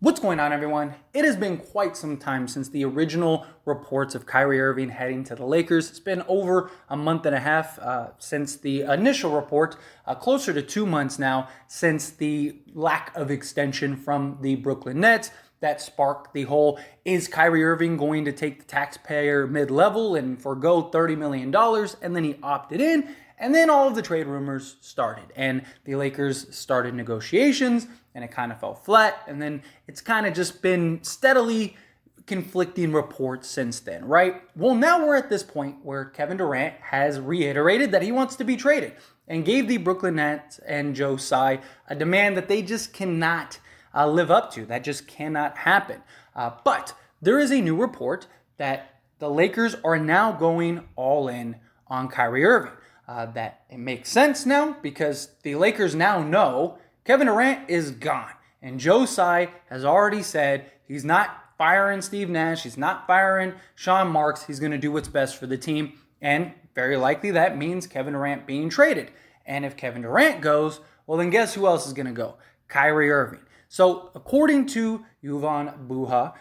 What's going on, everyone? It has been quite some time since the original reports of Kyrie Irving heading to the Lakers. It's been over a month and a half since the initial report, closer to 2 months now since the lack of extension from the Brooklyn Nets that sparked the whole, is Kyrie Irving going to take the taxpayer mid-level and forgo $30 million? And then he opted in. And then all of the trade rumors started, and the Lakers started negotiations, and it kind of fell flat, and then it's kind of just been steadily conflicting reports since then, right? Well, now we're at this point where Kevin Durant has reiterated that he wants to be traded and gave the Brooklyn Nets and Joe Tsai a demand that they just cannot live up to. That just cannot happen. But there is a new report that the Lakers are now going all in on Kyrie Irving. That it makes sense now because the Lakers now know Kevin Durant is gone. And Joe Tsai has already said he's not firing Steve Nash. He's not firing Sean Marks. He's going to do what's best for the team. And very likely that means Kevin Durant being traded. And if Kevin Durant goes, well, then guess who else is going to go? Kyrie Irving. So according to Jovan, Buha,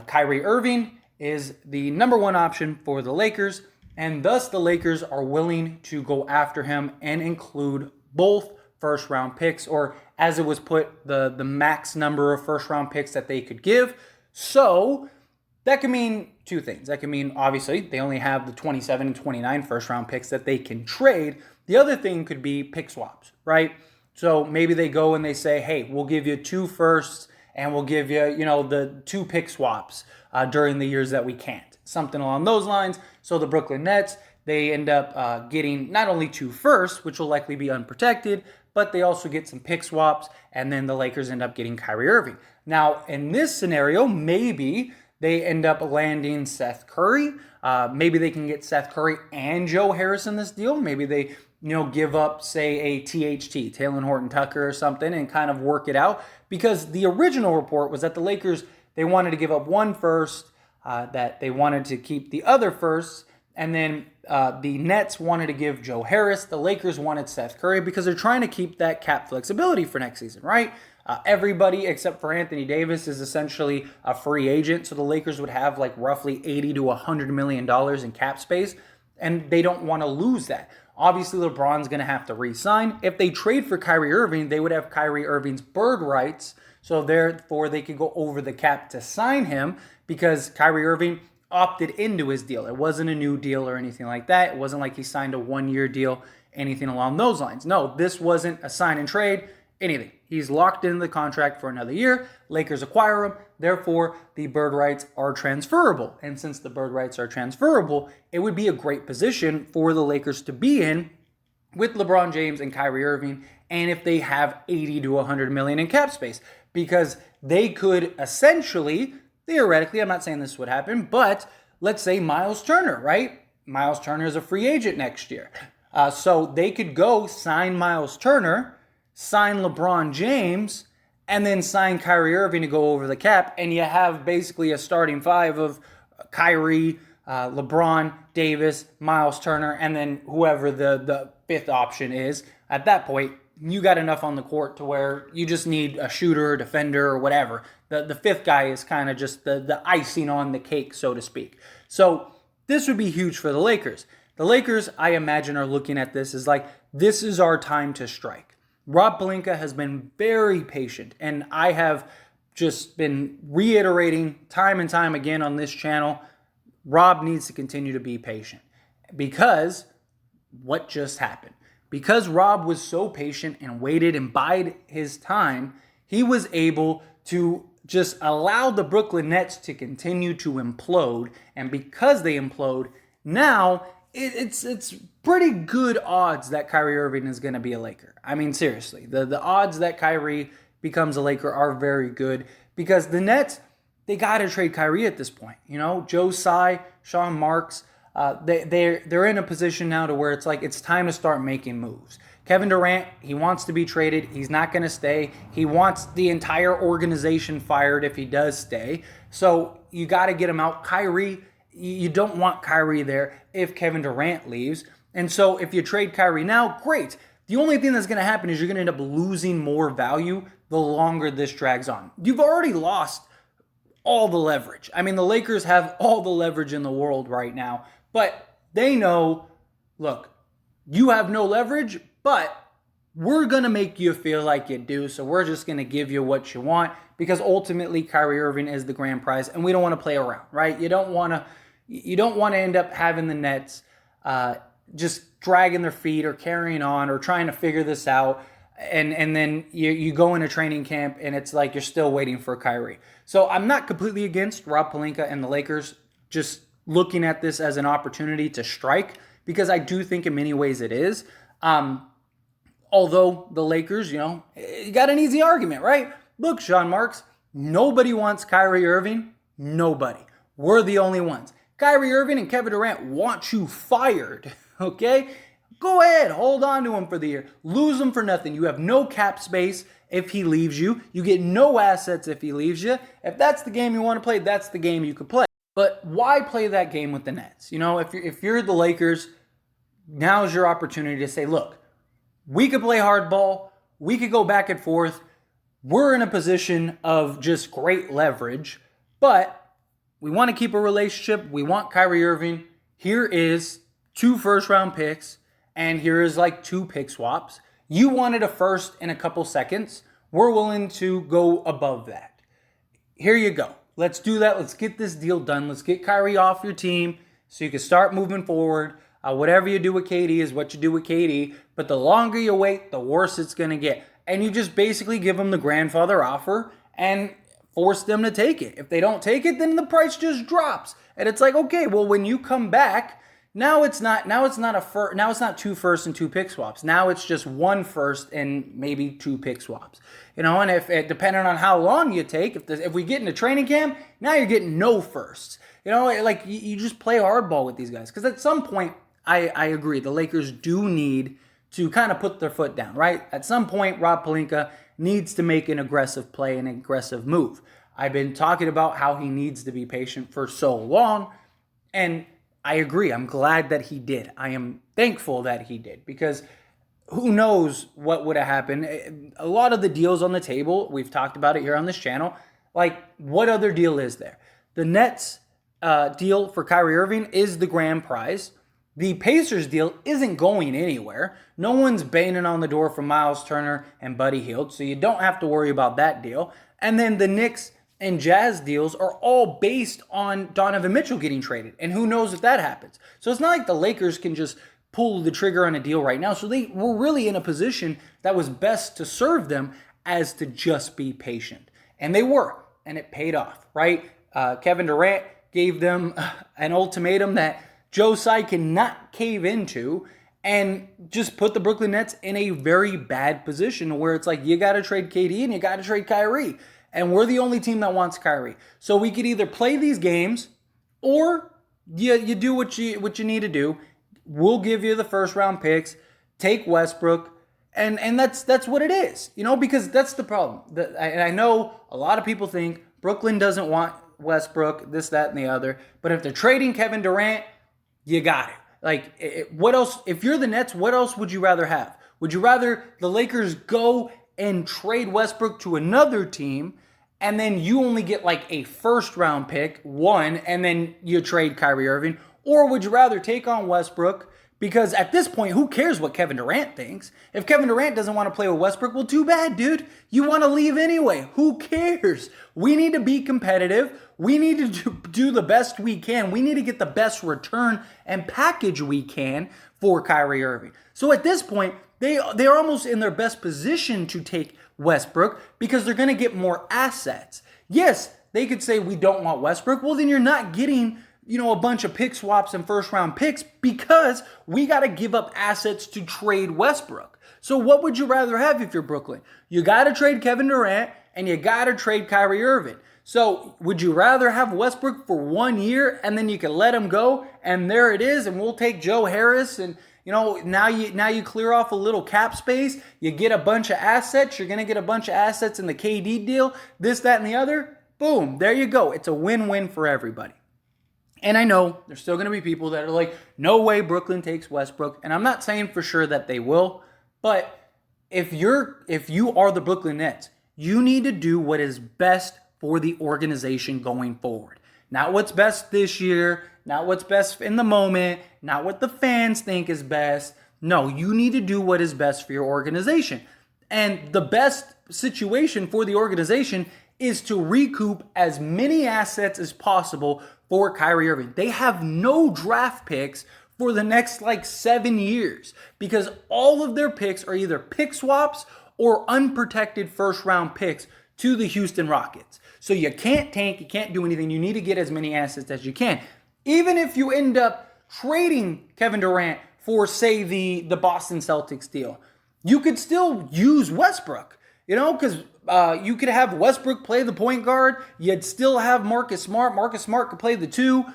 Kyrie Irving is the number one option for the Lakers. And thus the Lakers are willing to go after him and include both first-round picks, or as it was put, the max number of first-round picks that they could give. So that can mean two things. That can mean, obviously, they only have the 27 and 29 first-round picks that they can trade. The other thing could be pick swaps, right? So maybe they go and they say, hey, we'll give you 2 firsts and we'll give you, the 2 pick swaps during the years that we can't. Something along those lines. So the Brooklyn Nets, they end up getting not only 2 firsts, which will likely be unprotected, but they also get some pick swaps, and then the Lakers end up getting Kyrie Irving. Now, in this scenario, maybe they end up landing Seth Curry. Maybe they can get Seth Curry and Joe Harris in this deal. Maybe they give up, say, a THT, Taylor Horton Tucker or something, and kind of work it out. Because the original report was that the Lakers, they wanted to give up 1 first, that they wanted to keep the other first, and then the Nets wanted to give Joe Harris. The Lakers wanted Seth Curry because they're trying to keep that cap flexibility for next season, right? Everybody except for Anthony Davis is essentially a free agent, so the Lakers would have like roughly $80 to $100 million in cap space, and they don't want to lose that. Obviously, LeBron's going to have to re-sign. If they trade for Kyrie Irving, they would have Kyrie Irving's bird rights, so therefore they could go over the cap to sign him because Kyrie Irving opted into his deal. It wasn't a new deal or anything like that. It wasn't like he signed a 1-year deal, anything along those lines. No, this wasn't a sign and trade, anything. He's locked into the contract for another year. Lakers acquire him. Therefore, the bird rights are transferable. And since the bird rights are transferable, it would be a great position for the Lakers to be in with LeBron James and Kyrie Irving, and if they have 80 to 100 million in cap space, because they could essentially, theoretically, I'm not saying this would happen, but let's say Miles Turner, right? Miles Turner is a free agent next year. So they could go sign Miles Turner, sign LeBron James, and then sign Kyrie Irving to go over the cap, and you have basically a starting 5 of Kyrie, LeBron, Davis, Miles Turner, and then whoever the 5th option is. At that point, you got enough on the court to where you just need a shooter, defender, or whatever. The 5th guy is kind of just the icing on the cake, so to speak. So this would be huge for the Lakers. The Lakers, I imagine, are looking at this as like, this is our time to strike. Rob Pelinka has been very patient, and I have just been reiterating time and time again on this channel, Rob needs to continue to be patient. Because what just happened? Because Rob was so patient and waited and bided his time, he was able to just allow the Brooklyn Nets to continue to implode. And because they implode, now it's pretty good odds that Kyrie Irving is going to be a Laker. I mean, seriously, the odds that Kyrie becomes a Laker are very good because the Nets, they got to trade Kyrie at this point. Joe Tsai, Sean Marks, they're in a position now to where it's like it's time to start making moves. Kevin Durant, he wants to be traded. He's not going to stay. He wants the entire organization fired if he does stay. So you got to get him out. Kyrie, you don't want Kyrie there if Kevin Durant leaves. And so if you trade Kyrie now, great. the only thing that's going to happen is you're going to end up losing more value the longer this drags on. You've already lost all the leverage. I mean, the Lakers have all the leverage in the world right now, but they know, look, you have no leverage, but we're going to make you feel like you do, so we're just going to give you what you want, because ultimately Kyrie Irving is the grand prize, and we don't want to play around, right? You don't want to end up having the Nets just dragging their feet or carrying on or trying to figure this out, and then you go into training camp and it's like you're still waiting for Kyrie. So I'm not completely against Rob Pelinka and the Lakers just looking at this as an opportunity to strike, because I do think in many ways it is. Although the Lakers, you got an easy argument, right? Look, Sean Marks, nobody wants Kyrie Irving. Nobody. We're the only ones. Kyrie Irving and Kevin Durant want you fired, okay? Go ahead, hold on to him for the year. Lose him for nothing. You have no cap space if he leaves you. You get no assets if he leaves you. If that's the game you want to play, that's the game you could play. But why play that game with the Nets? If you're the Lakers, now's your opportunity to say, look, we could play hardball. We could go back and forth. We're in a position of just great leverage, but we want to keep a relationship. We want Kyrie Irving. Here is 2 first-round picks, and here is like 2 pick swaps. You wanted a first in a couple seconds. We're willing to go above that. Here you go. Let's do that. Let's get this deal done. Let's get Kyrie off your team so you can start moving forward. Whatever you do with KD is what you do with KD. But the longer you wait, the worse it's going to get. And you just basically give them the grandfather offer and force them to take it. If they don't take it, then the price just drops. And it's like, okay, well, when you come back, now it's not 2 firsts and 2 pick swaps. Now it's just 1 first and maybe 2 pick swaps. And if depending on how long you take, if we get into training camp, now you're getting no firsts. You just play hardball with these guys. Because at some point, I agree, the Lakers do need to kind of put their foot down, right? At some point, Rob Pelinka needs to make an aggressive play, an aggressive move. I've been talking about how he needs to be patient for so long, and I agree. I'm glad that he did. I am thankful that he did, because who knows what would have happened. A lot of the deals on the table, we've talked about it here on this channel, like what other deal is there? The Nets deal for Kyrie Irving is the grand prize. The Pacers deal isn't going anywhere. No one's banging on the door for Miles Turner and Buddy Hield, so you don't have to worry about that deal. And then the Knicks and Jazz deals are all based on Donovan Mitchell getting traded, and who knows if that happens. So it's not like the Lakers can just pull the trigger on a deal right now. So they were really in a position that was best to serve them as to just be patient. And they were, and it paid off, right? Kevin Durant gave them an ultimatum that Joe Tsai cannot cave into, and just put the Brooklyn Nets in a very bad position where it's like, you got to trade KD and you got to trade Kyrie. And we're the only team that wants Kyrie. So we could either play these games, or you do what you need to do. We'll give you the first round picks, take Westbrook, and that's what it is. Because that's the problem. And I know a lot of people think Brooklyn doesn't want Westbrook, this, that, and the other. But if they're trading Kevin Durant, you got it. What else? If you're the Nets, what else would you rather have? Would you rather the Lakers go and trade Westbrook to another team, and then you only get like a first round pick, 1, and then you trade Kyrie Irving? Or would you rather take on Westbrook? Because at this point, who cares what Kevin Durant thinks? If Kevin Durant doesn't want to play with Westbrook, well, too bad, dude. You want to leave anyway. Who cares? We need to be competitive. We need to do the best we can. We need to get the best return and package we can for Kyrie Irving. So at this point, they're almost in their best position to take Westbrook, because they're going to get more assets. Yes, they could say we don't want Westbrook. Well, then you're not getting a bunch of pick swaps and first round picks, because we got to give up assets to trade Westbrook. So what would you rather have if you're Brooklyn? You got to trade Kevin Durant and you got to trade Kyrie Irving. So would you rather have Westbrook for 1 year and then you can let him go and there it is, and we'll take Joe Harris, and now you clear off a little cap space, you get a bunch of assets, you're going to get a bunch of assets in the KD deal, this, that, and the other, boom, there you go. It's a win-win for everybody. And I know there's still going to be people that are like, no way Brooklyn takes Westbrook. And I'm not saying for sure that they will, But if you are the Brooklyn Nets, you need to do what is best for the organization going forward. Not what's best this year, not what's best in the moment, not what the fans think is best. No, you need to do what is best for your organization. And the best situation for the organization is to recoup as many assets as possible for Kyrie Irving. They have no draft picks for the next 7 years because all of their picks are either pick swaps or unprotected first round picks to the Houston Rockets. So you can't tank, you can't do anything. You need to get as many assets as you can. Even if you end up trading Kevin Durant for, say, the Boston Celtics deal, you could still use Westbrook, because you could have Westbrook play the point guard. You'd still have Marcus Smart. Marcus Smart could play the 2.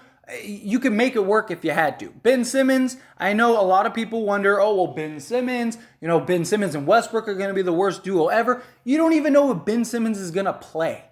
You can make it work if you had to. Ben Simmons, I know a lot of people wonder, Ben Simmons and Westbrook are going to be the worst duo ever. You don't even know if Ben Simmons is going to play.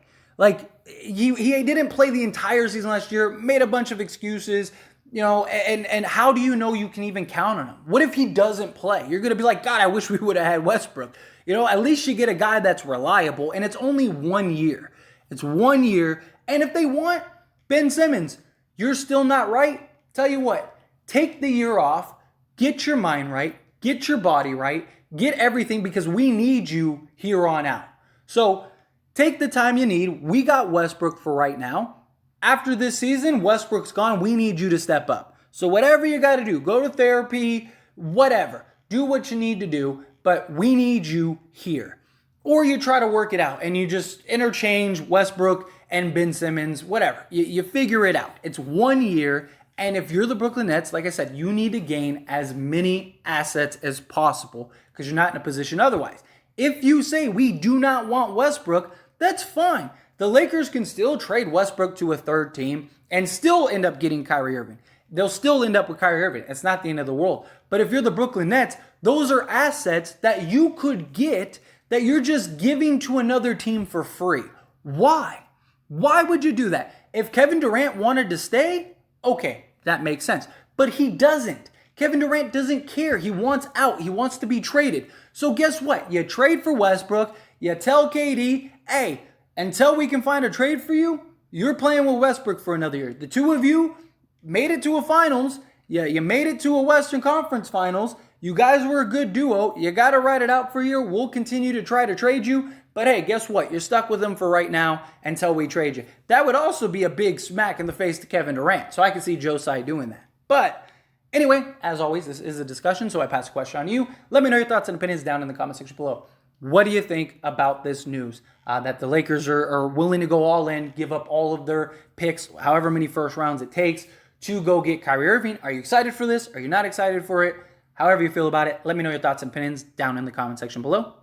He didn't play the entire season last year, made a bunch of excuses, and how do you know you can even count on him? What if he doesn't play? You're going to be like, God, I wish we would have had Westbrook. At least you get a guy that's reliable, and it's only 1 year. It's 1 year, and if they want Ben Simmons, you're still not right? Tell you what, take the year off, get your mind right, get your body right, get everything because we need you here on out. So take the time you need. We got Westbrook for right now. After this season, Westbrook's gone. We need you to step up. So whatever you got to do, go to therapy, whatever. Do what you need to do, but we need you here. Or you try to work it out and you just interchange Westbrook and Ben Simmons, whatever. You figure it out. It's 1 year, and if you're the Brooklyn Nets, like I said, you need to gain as many assets as possible because you're not in a position otherwise. If you say we do not want Westbrook, that's fine. The Lakers can still trade Westbrook to a third team and still end up getting Kyrie Irving. They'll still end up with Kyrie Irving. It's not the end of the world. But if you're the Brooklyn Nets, those are assets that you could get that you're just giving to another team for free. Why? Why would you do that? If Kevin Durant wanted to stay, okay, that makes sense. But he doesn't. Kevin Durant doesn't care. He wants out. He wants to be traded. So guess what? You trade for Westbrook. You tell KD, hey, until we can find a trade for you, you're playing with Westbrook for another year. The two of you made it to a finals. Yeah, you made it to a Western Conference Finals. You guys were a good duo. You got to ride it out for a year. We'll continue to try to trade you. But hey, guess what? You're stuck with them for right now until we trade you. That would also be a big smack in the face to Kevin Durant. So I can see Joe Tsai doing that. But anyway, as always, this is a discussion, so I pass the question on to you. Let me know your thoughts and opinions down in the comment section below. What do you think about this news that the Lakers are willing to go all in, give up all of their picks, however many first rounds it takes, to go get Kyrie Irving? Are you excited for this? Are you not excited for it? However you feel about it, let me know your thoughts and opinions down in the comment section below.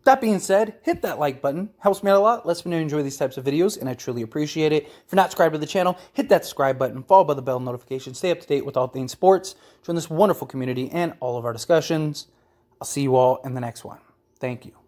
That being said, hit that like button. Helps me out a lot. Lets me know you enjoy these types of videos, and I truly appreciate it. If you're not subscribed to the channel, hit that subscribe button, followed by the bell notification. Stay up to date with all things sports. Join this wonderful community and all of our discussions. I'll see you all in the next one. Thank you.